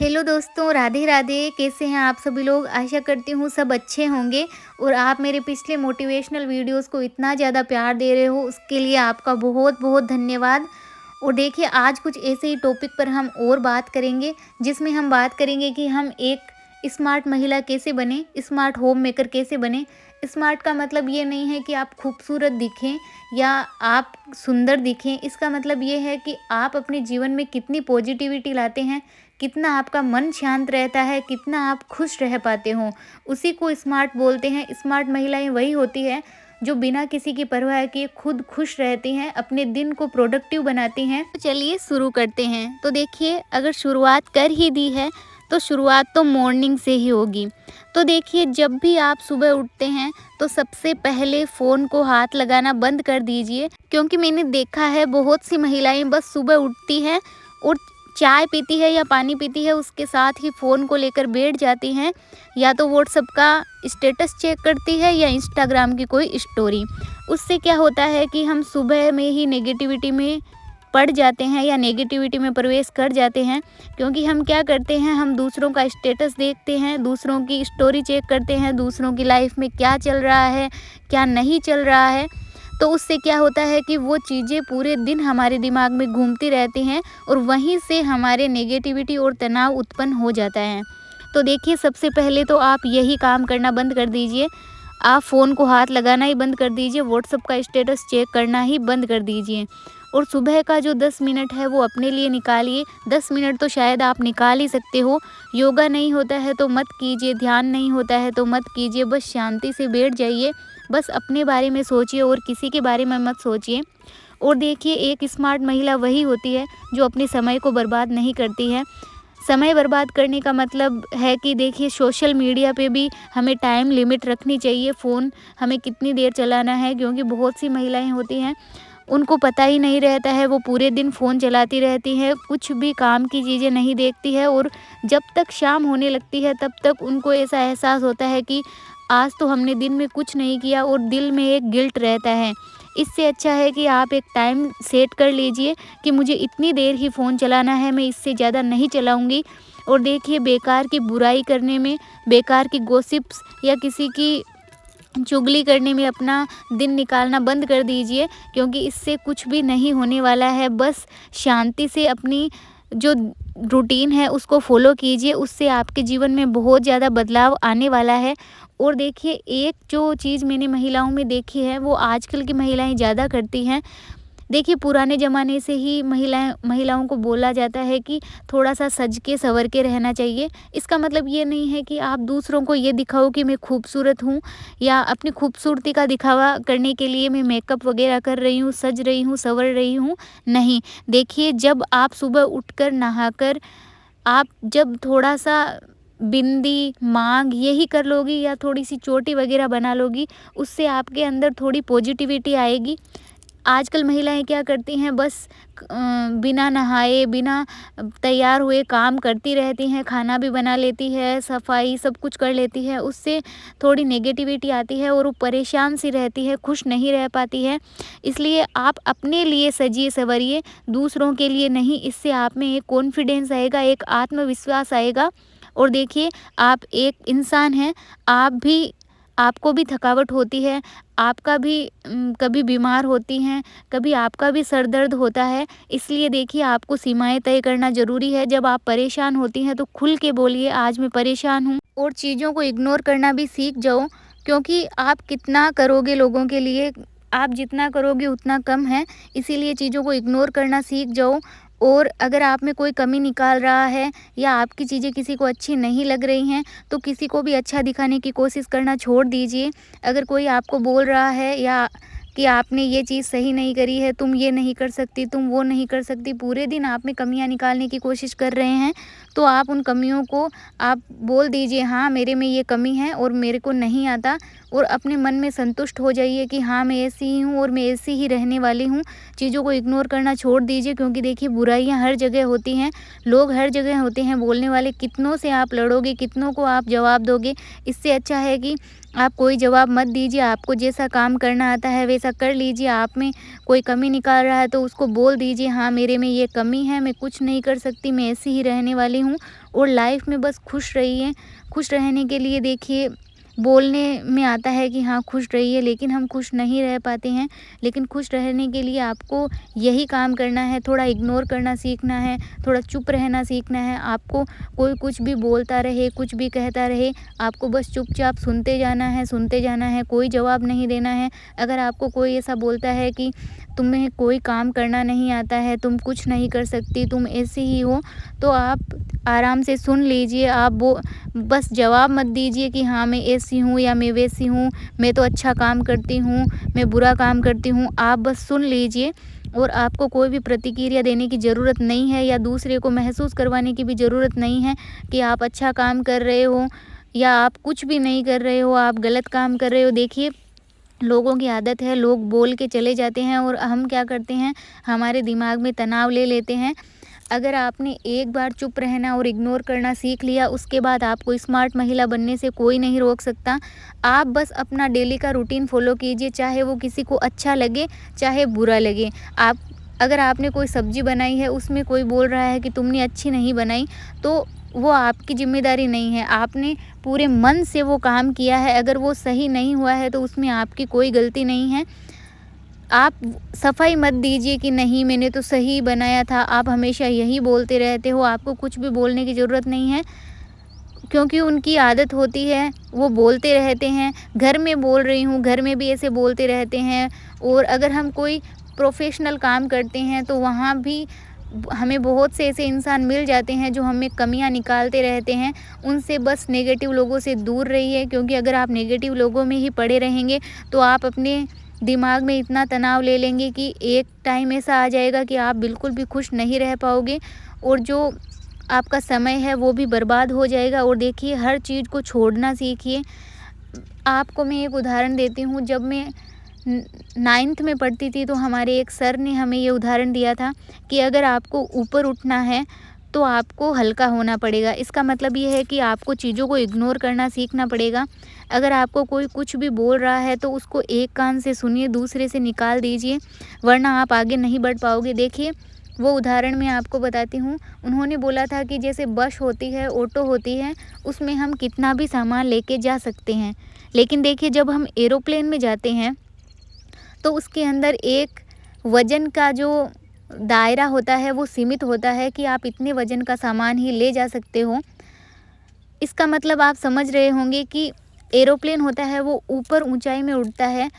Hello दोस्तों, राधे राधे। कैसे हैं आप सभी लोग? आशा करती हूँ सब अच्छे होंगे। और आप मेरे पिछले मोटिवेशनल वीडियोस को इतना ज़्यादा प्यार दे रहे हो, उसके लिए आपका बहुत बहुत धन्यवाद। और देखिए, आज कुछ ऐसे ही टॉपिक पर हम और बात करेंगे, जिसमें हम बात करेंगे कि हम एक स्मार्ट महिला कैसे बने, स्मार्ट होम मेकर कैसे बने। स्मार्ट का मतलब ये नहीं है कि आप खूबसूरत दिखें या आप सुंदर दिखें। इसका मतलब ये है कि आप अपने जीवन में कितनी पॉजिटिविटी लाते हैं, कितना आपका मन शांत रहता है, कितना आप खुश रह पाते हो, उसी को स्मार्ट बोलते हैं। स्मार्ट महिलाएं वही होती है जो बिना किसी की परवाह किए खुद खुश रहती हैं, अपने दिन को प्रोडक्टिव बनाती हैं। तो चलिए शुरू करते हैं। तो देखिए, अगर शुरुआत कर ही दी है तो शुरुआत तो मॉर्निंग से ही होगी। तो देखिए, जब भी आप सुबह उठते हैं तो सबसे पहले फ़ोन को हाथ लगाना बंद कर दीजिए, क्योंकि मैंने देखा है बहुत सी महिलाएं बस सुबह उठती हैं और चाय पीती है या पानी पीती है, उसके साथ ही फ़ोन को लेकर बैठ जाती हैं, या तो व्हाट्सएप का स्टेटस चेक करती है या इंस्टाग्राम की कोई स्टोरी। उससे क्या होता है कि हम सुबह में ही नेगेटिविटी में पड़ जाते हैं या नेगेटिविटी में प्रवेश कर जाते हैं, क्योंकि हम क्या करते हैं, हम दूसरों का स्टेटस देखते हैं, दूसरों की स्टोरी चेक करते हैं, दूसरों की लाइफ में क्या चल रहा है, क्या नहीं चल रहा है। तो उससे क्या होता है कि वो चीज़ें पूरे दिन हमारे दिमाग में घूमती रहती हैं और वहीं से हमारे नेगेटिविटी और तनाव उत्पन्न हो जाता है। तो देखिए, सबसे पहले तो आप यही काम करना बंद कर दीजिए। आप फ़ोन को हाथ लगाना ही बंद कर दीजिए, व्हाट्सएप का स्टेटस चेक करना ही बंद कर दीजिए। और सुबह का जो 10 मिनट है वो अपने लिए निकालिए। 10 मिनट तो शायद आप निकाल ही सकते हो। योगा नहीं होता है तो मत कीजिए, ध्यान नहीं होता है तो मत कीजिए, बस शांति से बैठ जाइए, बस अपने बारे में सोचिए और किसी के बारे में मत सोचिए। और देखिए, एक स्मार्ट महिला वही होती है जो अपने समय को बर्बाद नहीं करती है। समय बर्बाद करने का मतलब है कि देखिए, सोशल मीडिया पे भी हमें टाइम लिमिट रखनी चाहिए, फ़ोन हमें कितनी देर चलाना है, क्योंकि बहुत सी महिलाएं होती हैं उनको पता ही नहीं रहता है, वो पूरे दिन फ़ोन चलाती रहती हैं, कुछ भी काम की चीज़ें नहीं देखती है। और जब तक शाम होने लगती है तब तक उनको ऐसा एहसास होता है कि आज तो हमने दिन में कुछ नहीं किया, और दिल में एक गिल्ट रहता है। इससे अच्छा है कि आप एक टाइम सेट कर लीजिए कि मुझे इतनी देर ही फ़ोन चलाना है, मैं इससे ज़्यादा नहीं चलाऊँगी। और देखिए, बेकार की बुराई करने में, बेकार की गॉसिप्स या किसी की चुगली करने में अपना दिन निकालना बंद कर दीजिए, क्योंकि इससे कुछ भी नहीं होने वाला है। बस शांति से अपनी जो रूटीन है उसको फॉलो कीजिए, उससे आपके जीवन में बहुत ज़्यादा बदलाव आने वाला है। और देखिए, एक जो चीज़ मैंने महिलाओं में देखी है वो आजकल की महिलाएं ज़्यादा करती हैं। देखिए, पुराने ज़माने से ही महिलाओं को बोला जाता है कि थोड़ा-सा सज के सँवर के रहना चाहिए। इसका मतलब ये नहीं है कि आप दूसरों को ये दिखाओ कि मैं खूबसूरत हूँ, या अपनी खूबसूरती का दिखावा करने के लिए मैं मेकअप वग़ैरह कर रही हूँ, सज रही हूँ, सँवर रही हूँ, नहीं। देखिए, जब आप सुबह उठकर नहाकर आप जब थोड़ा-सा बिंदी, मांग यही कर लोगी या थोड़ी-सी चोटी वग़ैरह बना लोगी, उससे आपके अंदर थोड़ी पॉजिटिविटी आएगी। आजकल महिलाएं क्या करती हैं, बस बिना नहाए, बिना तैयार हुए काम करती रहती हैं, खाना भी बना लेती है, सफाई सब कुछ कर लेती है, उससे थोड़ी नेगेटिविटी आती है और वो परेशान सी रहती है, खुश नहीं रह पाती है। इसलिए आप अपने लिए सजिए संवरिए, दूसरों के लिए नहीं। इससे आप में एक कॉन्फिडेंस आएगा, एक आत्मविश्वास आएगा। और देखिए, आप एक इंसान हैं, आपको भी थकावट होती है, आपका भी कभी बीमार होती हैं, कभी आपका भी सर दर्द होता है। इसलिए देखिए, आपको सीमाएँ तय करना ज़रूरी है। जब आप परेशान होती हैं तो खुल के बोलिए, आज मैं परेशान हूँ, और चीज़ों को इग्नोर करना भी सीख जाओ, क्योंकि आप कितना करोगे लोगों के लिए, आप जितना करोगे उतना कम है। इसीलिए चीज़ों को इग्नोर करना सीख जाओ। और अगर आप में कोई कमी निकाल रहा है या आपकी चीज़ें किसी को अच्छी नहीं लग रही हैं, तो किसी को भी अच्छा दिखाने की कोशिश करना छोड़ दीजिए। अगर कोई आपको बोल रहा है या कि आपने ये चीज़ सही नहीं करी है, तुम ये नहीं कर सकती, तुम वो नहीं कर सकती, पूरे दिन आप में कमियां निकालने की कोशिश कर रहे हैं, तो आप उन कमियों को आप बोल दीजिए, हाँ मेरे में ये कमी है और मेरे को नहीं आता। और अपने मन में संतुष्ट हो जाइए कि हाँ, मैं ऐसी ही हूँ और मैं ऐसी ही रहने वाली हूँ। चीज़ों को इग्नोर करना छोड़ दीजिए, क्योंकि देखिए, बुराइयाँ हर जगह होती हैं, लोग हर जगह होते हैं बोलने वाले। कितनों से आप लड़ोगे, कितनों को आप जवाब दोगे। इससे अच्छा है कि आप कोई जवाब मत दीजिए। आपको जैसा काम करना आता है वैसा कर लीजिए। आप में कोई कमी निकाल रहा है तो उसको बोल दीजिए, हाँ मेरे में ये कमी है, मैं कुछ नहीं कर सकती, मैं ऐसी ही रहने वाली हूँ। और लाइफ में बस खुश रहिए। खुश रहने के लिए देखिए बोलने में आता है कि हाँ खुश रहिए, लेकिन हम खुश नहीं रह पाते हैं। लेकिन खुश रहने के लिए आपको यही काम करना है, थोड़ा इग्नोर करना सीखना है, थोड़ा चुप रहना सीखना है। आपको कोई कुछ भी बोलता रहे, कुछ भी कहता रहे, आपको बस चुपचाप सुनते जाना है, सुनते जाना है, कोई जवाब नहीं देना है। अगर आपको कोई ऐसा बोलता है कि तुम्हें कोई काम करना नहीं आता है, तुम कुछ नहीं कर सकती, तुम ऐसी ही हो, तो आप आराम से सुन लीजिए। आप वो बस जवाब मत दीजिए कि हाँ मैं ऐसी हूँ या मैं वैसी हूँ, मैं तो अच्छा काम करती हूँ, मैं बुरा काम करती हूँ। आप बस सुन लीजिए और आपको कोई भी प्रतिक्रिया देने की ज़रूरत नहीं है या दूसरे को महसूस करवाने की भी ज़रूरत नहीं है कि आप अच्छा काम कर रहे हो या आप कुछ भी नहीं कर रहे हो, आप गलत काम कर रहे हो। देखिए लोगों की आदत है, लोग बोल के चले जाते हैं और हम क्या करते हैं, हमारे दिमाग में तनाव ले लेते हैं। अगर आपने एक बार चुप रहना और इग्नोर करना सीख लिया, उसके बाद आपको स्मार्ट महिला बनने से कोई नहीं रोक सकता। आप बस अपना डेली का रूटीन फॉलो कीजिए, चाहे वो किसी को अच्छा लगे, चाहे बुरा लगे। आप अगर आपने कोई सब्ज़ी बनाई है, उसमें कोई बोल रहा है कि तुमने अच्छी नहीं बनाई, तो वो आपकी ज़िम्मेदारी नहीं है। आपने पूरे मन से वो काम किया है, अगर वो सही नहीं हुआ है तो उसमें आपकी कोई गलती नहीं है। आप सफाई मत दीजिए कि नहीं मैंने तो सही बनाया था, आप हमेशा यही बोलते रहते हो। आपको कुछ भी बोलने की ज़रूरत नहीं है, क्योंकि उनकी आदत होती है, वो बोलते रहते हैं। घर में बोल रही हूँ, घर में भी ऐसे बोलते रहते हैं। और अगर हम कोई प्रोफ़ेशनल काम करते हैं तो वहाँ भी हमें बहुत से ऐसे इंसान मिल जाते हैं जो हमें कमियां निकालते रहते हैं। उनसे बस नेगेटिव लोगों से दूर रहिए, क्योंकि अगर आप नेगेटिव लोगों में ही पड़े रहेंगे तो आप अपने दिमाग में इतना तनाव ले लेंगे कि एक टाइम ऐसा आ जाएगा कि आप बिल्कुल भी खुश नहीं रह पाओगे और जो आपका समय है वो भी बर्बाद हो जाएगा। और देखिए हर चीज़ को छोड़ना सीखिए। आपको मैं एक उदाहरण देती हूँ। जब मैं 9th में पढ़ती थी तो हमारे एक सर ने हमें ये उदाहरण दिया था कि अगर आपको ऊपर उठना है तो आपको हल्का होना पड़ेगा। इसका मतलब ये है कि आपको चीज़ों को इग्नोर करना सीखना पड़ेगा। अगर आपको कोई कुछ भी बोल रहा है तो उसको एक कान से सुनिए, दूसरे से निकाल दीजिए, वरना आप आगे नहीं बढ़ पाओगे। देखिए वो उदाहरण मैं आपको बताती हूँ। उन्होंने बोला था कि जैसे बस होती है, ऑटो होती है, उसमें हम कितना भी सामान लेके जा सकते हैं, लेकिन देखिए जब हम एरोप्लेन में जाते हैं तो उसके अंदर एक वज़न का जो दायरा होता है वो सीमित होता है कि आप इतने वज़न का सामान ही ले जा सकते हो। इसका मतलब आप समझ रहे होंगे कि एरोप्लेन होता है वो ऊपर ऊंचाई में उड़ता है,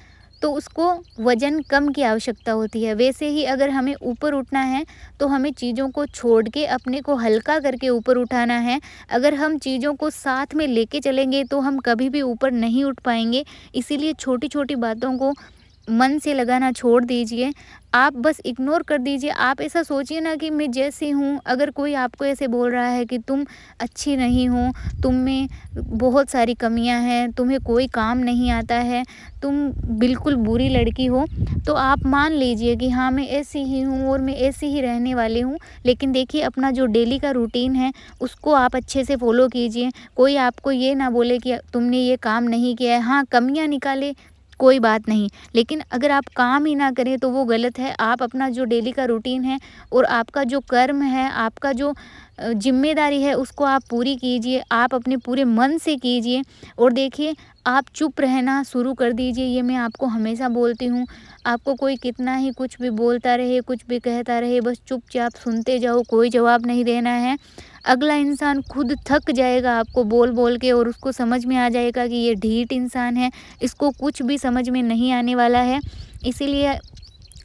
तो उसको वज़न कम की आवश्यकता होती है। वैसे ही अगर हमें ऊपर उठना है तो हमें चीज़ों को छोड़ के अपने को हल्का करके ऊपर उठाना है। अगर हम चीज़ों को साथ में लेके चलेंगे तो हम कभी भी ऊपर नहीं उठ पाएंगे। इसीलिए छोटी छोटी बातों को मन से लगाना छोड़ दीजिए। आप बस इग्नोर कर दीजिए। आप ऐसा सोचिए ना कि मैं जैसी हूँ, अगर कोई आपको ऐसे बोल रहा है कि तुम अच्छी नहीं हो, तुम में बहुत सारी कमियां हैं, तुम्हें कोई काम नहीं आता है, तुम बिल्कुल बुरी लड़की हो, तो आप मान लीजिए कि हाँ मैं ऐसी ही हूँ और मैं ऐसी ही रहने वाली हूँ। लेकिन देखिए अपना जो डेली का रूटीन है उसको आप अच्छे से फॉलो कीजिए। कोई आपको ये ना बोले कि तुमने ये काम नहीं किया है। हाँ कमियां निकाले, कोई बात नहीं, लेकिन अगर आप काम ही ना करें तो वो गलत है। आप अपना जो डेली का रूटीन है और आपका जो कर्म है, आपका जो ज़िम्मेदारी है उसको आप पूरी कीजिए। आप अपने पूरे मन से कीजिए और देखिए आप चुप रहना शुरू कर दीजिए। ये मैं आपको हमेशा बोलती हूँ। आपको कोई कितना ही कुछ भी बोलता रहे, कुछ भी कहता रहे, बस चुपचाप सुनते जाओ, कोई जवाब नहीं देना है। अगला इंसान खुद थक जाएगा आपको बोल बोल के और उसको समझ में आ जाएगा कि ये ढीठ इंसान है, इसको कुछ भी समझ में नहीं आने वाला है। इसीलिए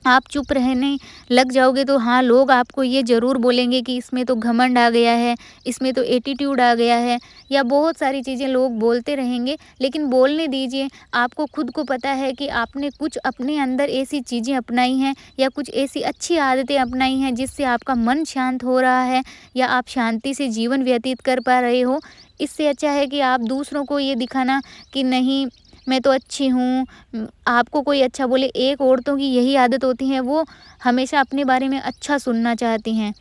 आप चुप रहने लग जाओगे तो हाँ लोग आपको ये ज़रूर बोलेंगे कि इसमें तो घमंड आ गया है, इसमें तो एटीट्यूड आ गया है, या बहुत सारी चीज़ें लोग बोलते रहेंगे। लेकिन बोलने दीजिए। आपको खुद को पता है कि आपने कुछ अपने अंदर ऐसी चीज़ें अपनाई हैं या कुछ ऐसी अच्छी आदतें अपनाई हैं जिससे आपका मन शांत हो रहा है या आप शांति से जीवन व्यतीत कर पा रहे हो। इससे अच्छा है कि आप दूसरों को ये दिखाना कि नहीं मैं तो अच्छी हूँ, आपको कोई अच्छा बोले। एक औरतों की यही आदत होती है, वो हमेशा अपने बारे में अच्छा सुनना चाहती हैं,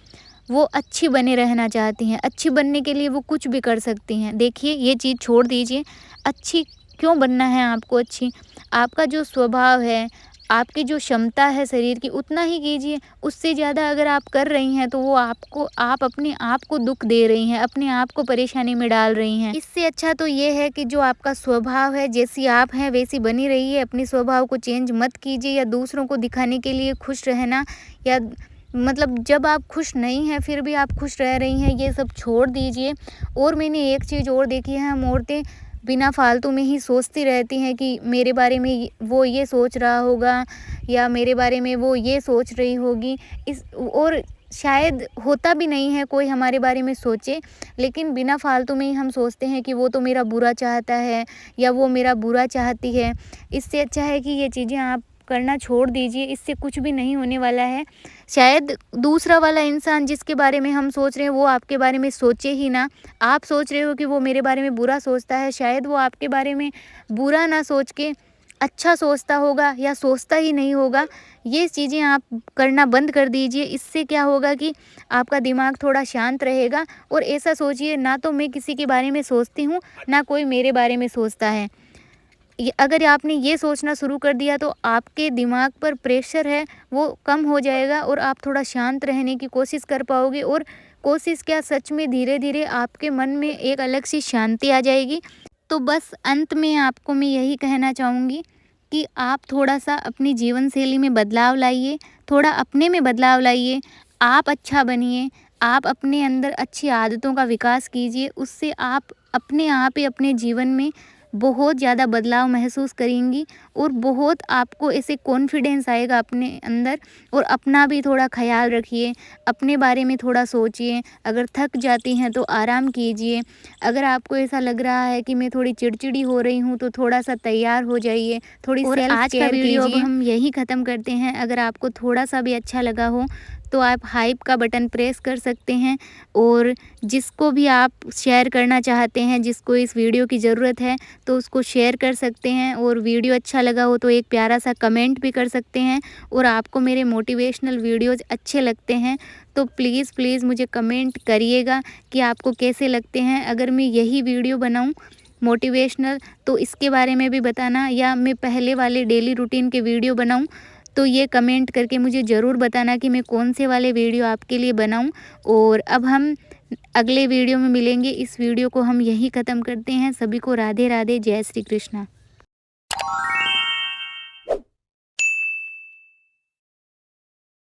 वो अच्छी बने रहना चाहती हैं। अच्छी बनने के लिए वो कुछ भी कर सकती हैं। देखिए ये चीज़ छोड़ दीजिए। अच्छी क्यों बनना है आपको अच्छी? आपका जो स्वभाव है, आपकी जो क्षमता है शरीर की उतना ही कीजिए। उससे ज़्यादा अगर आप कर रही हैं तो वो आप अपने आप को दुःख दे रही हैं, अपने आप को परेशानी में डाल रही हैं। इससे अच्छा तो ये है कि जो आपका स्वभाव है, जैसी आप हैं वैसी बनी रहिए, अपने स्वभाव को चेंज मत कीजिए या दूसरों को दिखाने के लिए खुश रहना या मतलब जब आप खुश नहीं हैं फिर भी आप खुश रह रही हैं, ये सब छोड़ दीजिए। और मैंने एक चीज़ और देखी है, हम औरतें बिना फालतू में ही सोचती रहती हैं कि मेरे बारे में वो ये सोच रहा होगा या मेरे बारे में वो ये सोच रही होगी। और शायद होता भी नहीं है कोई हमारे बारे में सोचे, लेकिन बिना फालतू में ही हम सोचते हैं कि वो तो मेरा बुरा चाहता है या वो मेरा बुरा चाहती है। इससे अच्छा है कि ये चीज़ें आप करना छोड़ दीजिए, इससे कुछ भी नहीं होने वाला है। शायद दूसरा वाला इंसान जिसके बारे में हम सोच रहे हैं वो आपके बारे में सोचे ही ना। आप सोच रहे हो कि वो मेरे बारे में बुरा सोचता है, शायद वो आपके बारे में बुरा ना सोच के अच्छा सोचता होगा या सोचता ही नहीं होगा। ये चीज़ें आप करना बंद कर दीजिए। इससे क्या होगा कि आपका दिमाग थोड़ा शांत रहेगा। और ऐसा सोचिए, ना तो मैं किसी के बारे में सोचती हूँ, ना कोई मेरे बारे में सोचता है। ये अगर आपने ये सोचना शुरू कर दिया तो आपके दिमाग पर प्रेशर है वो कम हो जाएगा और आप थोड़ा शांत रहने की कोशिश कर पाओगे। और कोशिश क्या, सच में धीरे धीरे आपके मन में एक अलग सी शांति आ जाएगी। तो बस अंत में आपको मैं यही कहना चाहूँगी कि आप थोड़ा सा अपनी जीवन शैली में बदलाव लाइए, थोड़ा अपने में बदलाव लाइए, आप अच्छा बनिए, आप अपने अंदर अच्छी आदतों का विकास कीजिए। उससे आप अपने आप ही अपने जीवन में बहुत ज़्यादा बदलाव महसूस करेंगी और बहुत आपको ऐसे कॉन्फिडेंस आएगा अपने अंदर। और अपना भी थोड़ा ख्याल रखिए, अपने बारे में थोड़ा सोचिए। अगर थक जाती हैं तो आराम कीजिए। अगर आपको ऐसा लग रहा है कि मैं थोड़ी चिड़चिड़ी हो रही हूँ तो थोड़ा सा तैयार हो जाइए, थोड़ी और सेल्फ आज का केयर वीडियो अब कीजिए। हम यही ख़त्म करते हैं। अगर आपको थोड़ा सा भी अच्छा लगा हो तो आप हाइप का बटन प्रेस कर सकते हैं और जिसको भी आप शेयर करना चाहते हैं, जिसको इस वीडियो की ज़रूरत है तो उसको शेयर कर सकते हैं। और वीडियो अच्छा लगा हो तो एक प्यारा सा कमेंट भी कर सकते हैं। और आपको मेरे मोटिवेशनल वीडियोज़ अच्छे लगते हैं तो प्लीज़ प्लीज़ मुझे कमेंट करिएगा कि आपको कैसे लगते हैं। अगर मैं यही वीडियो बनाऊं मोटिवेशनल तो इसके बारे में भी बताना, या मैं पहले वाले डेली रूटीन के वीडियो बनाऊं तो ये कमेंट करके मुझे ज़रूर बताना कि मैं कौन से वाले वीडियो आपके लिए बनाऊं। और अब हम अगले वीडियो में मिलेंगे। इस वीडियो को हम यहीं ख़त्म करते हैं। सभी को राधे राधे, जय श्री कृष्णा।